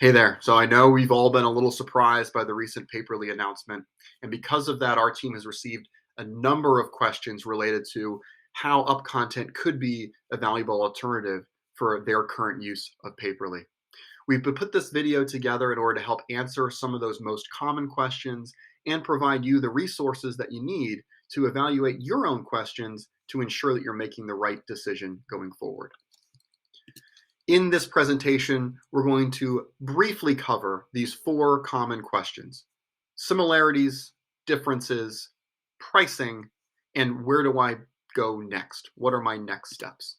Hey there. So I know we've all been a little surprised by the recent Paper.li announcement. And because of that, our team has received a number of questions related to how UpContent could be a valuable alternative for their current use of Paper.li. We've put this video together in order to help answer some of those most common questions and provide you the resources that you need to evaluate your own questions to ensure that you're making the right decision going forward. In this presentation, we're going to briefly cover these four common questions: similarities, differences, pricing, and where do I go next? What are my next steps?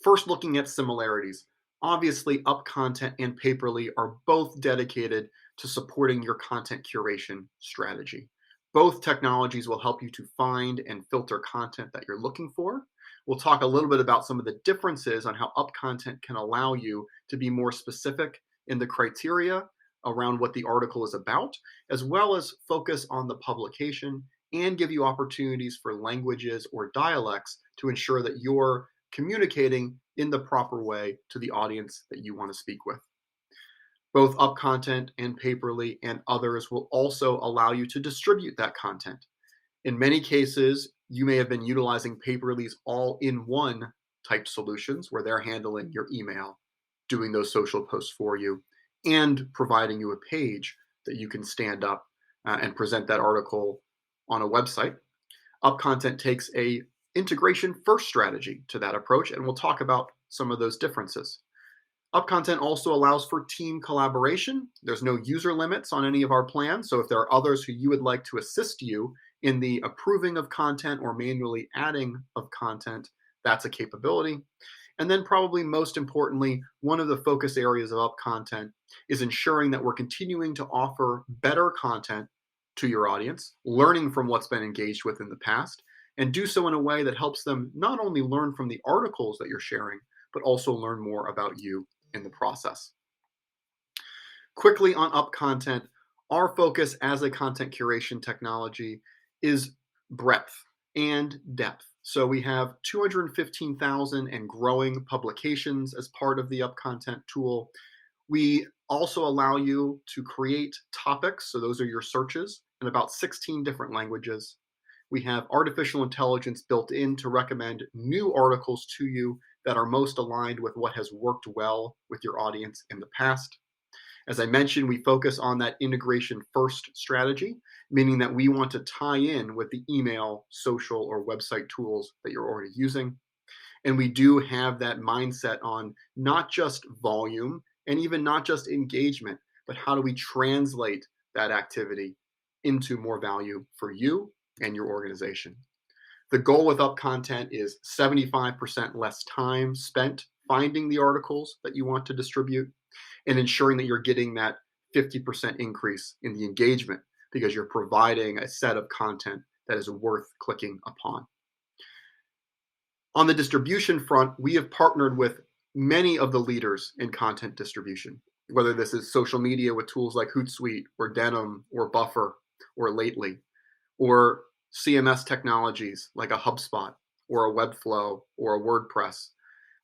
First, looking at similarities. Obviously, UpContent and Paper.li are both dedicated to supporting your content curation strategy. Both technologies will help you to find and filter content that you're looking for. We'll talk a little bit about some of the differences on how UpContent can allow you to be more specific in the criteria around what the article is about, as well as focus on the publication and give you opportunities for languages or dialects to ensure that you're communicating in the proper way to the audience that you want to speak with. Both UpContent and Paper.li and others will also allow you to distribute that content. In many cases, you may have been utilizing Paper.li's all-in-one type solutions where they're handling your email, doing those social posts for you, and providing you a page that you can stand up and present that article on a website. UpContent takes a integration first strategy to that approach, and we'll talk about some of those differences. UpContent also allows for team collaboration. There's no user limits on any of our plans, so if there are others who you would like to assist you in the approving of content or manually adding of content, that's a capability. And then probably most importantly, one of the focus areas of UpContent is ensuring that we're continuing to offer better content to your audience, learning from what's been engaged with in the past, and do so in a way that helps them not only learn from the articles that you're sharing, but also learn more about you in the process. Quickly on UpContent, our focus as a content curation technology is breadth and depth. So we have 215,000 and growing publications as part of the UpContent tool. We also allow you to create topics, so those are your searches, in about 16 different languages. We have artificial intelligence built in to recommend new articles to you that are most aligned with what has worked well with your audience in the past. As I mentioned, we focus on that integration first strategy, meaning that we want to tie in with the email, social, or website tools that you're already using. And we do have that mindset on not just volume and even not just engagement, but how do we translate that activity into more value for you and your organization. The goal with UpContent is 75% less time spent finding the articles that you want to distribute and ensuring that you're getting that 50% increase in the engagement because you're providing a set of content that is worth clicking upon. On the distribution front, we have partnered with many of the leaders in content distribution, whether this is social media with tools like Hootsuite or Denim or Buffer or Lately, or CMS technologies like a HubSpot or a Webflow or a WordPress,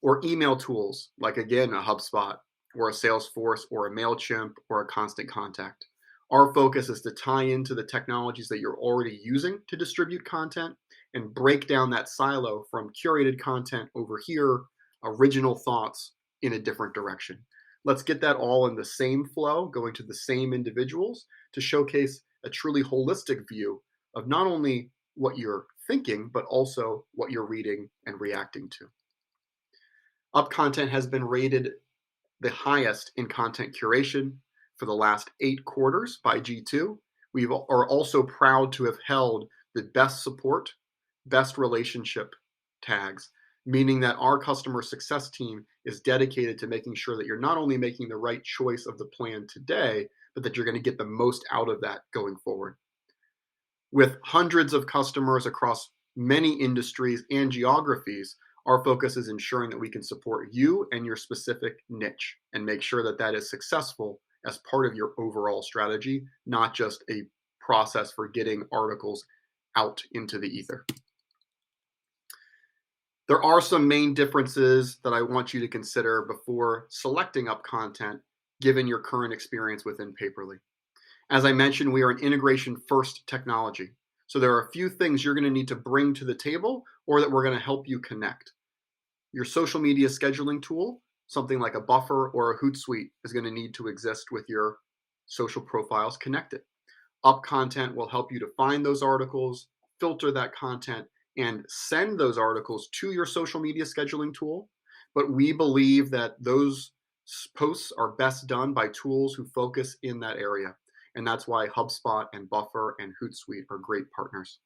or email tools like, again, a HubSpot or a Salesforce or a MailChimp or a Constant Contact. Our focus is to tie into the technologies that you're already using to distribute content and break down that silo from curated content over here, original thoughts in a different direction. Let's get that all in the same flow, going to the same individuals to showcase a truly holistic view of not only what you're thinking, but also what you're reading and reacting to. UpContent has been rated the highest in content curation for the last 8 quarters by G2. We are also proud to have held the best support, best relationship tags, meaning that our customer success team is dedicated to making sure that you're not only making the right choice of the plan today, but that you're going to get the most out of that going forward. With hundreds of customers across many industries and geographies, our focus is ensuring that we can support you and your specific niche and make sure that that is successful as part of your overall strategy, not just a process for getting articles out into the ether. There are some main differences that I want you to consider before selecting UpContent, given your current experience within Paperly. As I mentioned, we are an integration-first technology. So there are a few things you're going to need to bring to the table or that we're going to help you connect. Your social media scheduling tool, something like a Buffer or a Hootsuite, is going to need to exist with your social profiles connected. UpContent will help you to find those articles, filter that content, and send those articles to your social media scheduling tool. But we believe that those posts are best done by tools who focus in that area. And that's why HubSpot and Buffer and Hootsuite are great partners.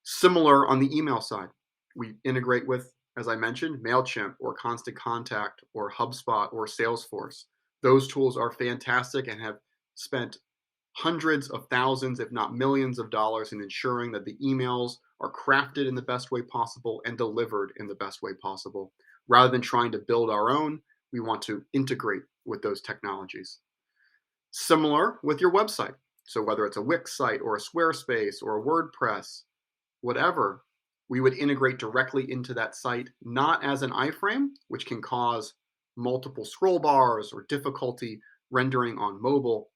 Similar on the email side, we integrate with, as I mentioned, MailChimp or Constant Contact or HubSpot or Salesforce. Those tools are fantastic and have spent hundreds of thousands, if not millions of dollars in ensuring that the emails are crafted in the best way possible and delivered in the best way possible. Rather than trying to build our own, we want to integrate with those technologies. Similar with your website. So whether it's a Wix site or a Squarespace or a WordPress, whatever, we would integrate directly into that site, not as an iframe, which can cause multiple scroll bars or difficulty rendering on mobile,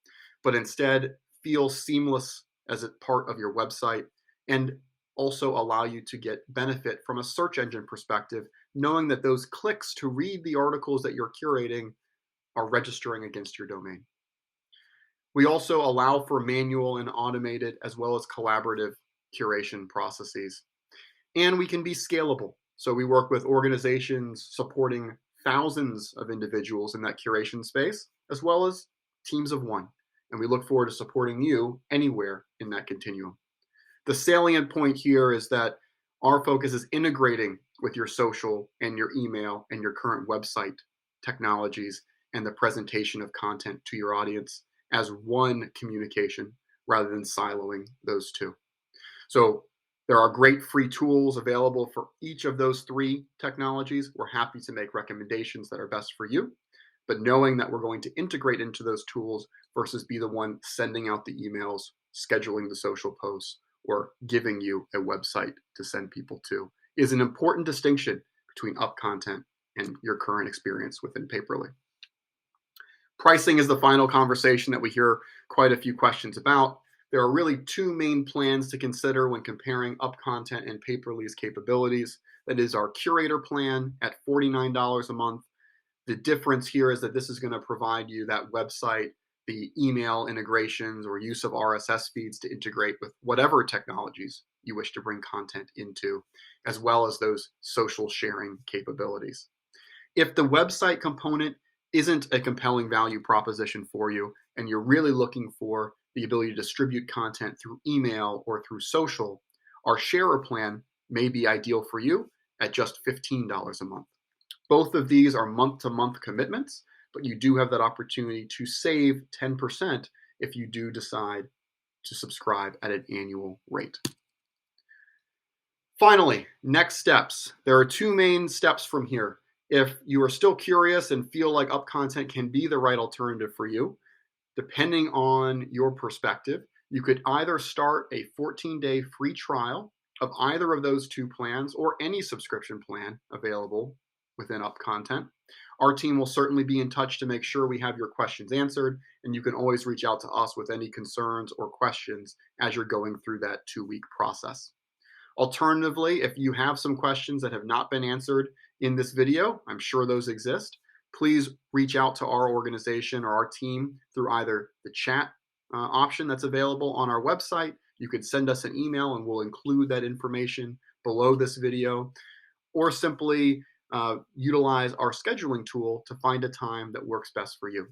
but instead feel seamless as a part of your website and also allow you to get benefit from a search engine perspective, knowing that those clicks to read the articles that you're curating are registering against your domain. We also allow for manual and automated as well as collaborative curation processes. And we can be scalable. So we work with organizations supporting thousands of individuals in that curation space, as well as teams of one. And we look forward to supporting you anywhere in that continuum. The salient point here is that our focus is integrating with your social and your email and your current website technologies and the presentation of content to your audience as one communication rather than siloing those two. So there are great free tools available for each of those three technologies. We're happy to make recommendations that are best for you, but knowing that we're going to integrate into those tools versus be the one sending out the emails, scheduling the social posts, or giving you a website to send people to is an important distinction between UpContent and your current experience within Paperly. Pricing is the final conversation that we hear quite a few questions about. There are really two main plans to consider when comparing UpContent and Paperly's capabilities. That is our curator plan at $49 a month. The difference here is that this is going to provide you that website, the email integrations or use of RSS feeds to integrate with whatever technologies you wish to bring content into, as well as those social sharing capabilities. If the website component isn't a compelling value proposition for you and you're really looking for the ability to distribute content through email or through social, our sharer plan may be ideal for you at just $15 a month. Both of these are month-to-month commitments, but you do have that opportunity to save 10% if you do decide to subscribe at an annual rate. Finally, next steps. There are two main steps from here. If you are still curious and feel like UpContent can be the right alternative for you, depending on your perspective, you could either start a 14-day free trial of either of those two plans or any subscription plan available within UpContent. Our team will certainly be in touch to make sure we have your questions answered, and you can always reach out to us with any concerns or questions as you're going through that 2-week process. Alternatively, if you have some questions that have not been answered in this video, I'm sure those exist, please reach out to our organization or our team through either the chat option that's available on our website. You could send us an email and we'll include that information below this video, or simply utilize our scheduling tool to find a time that works best for you.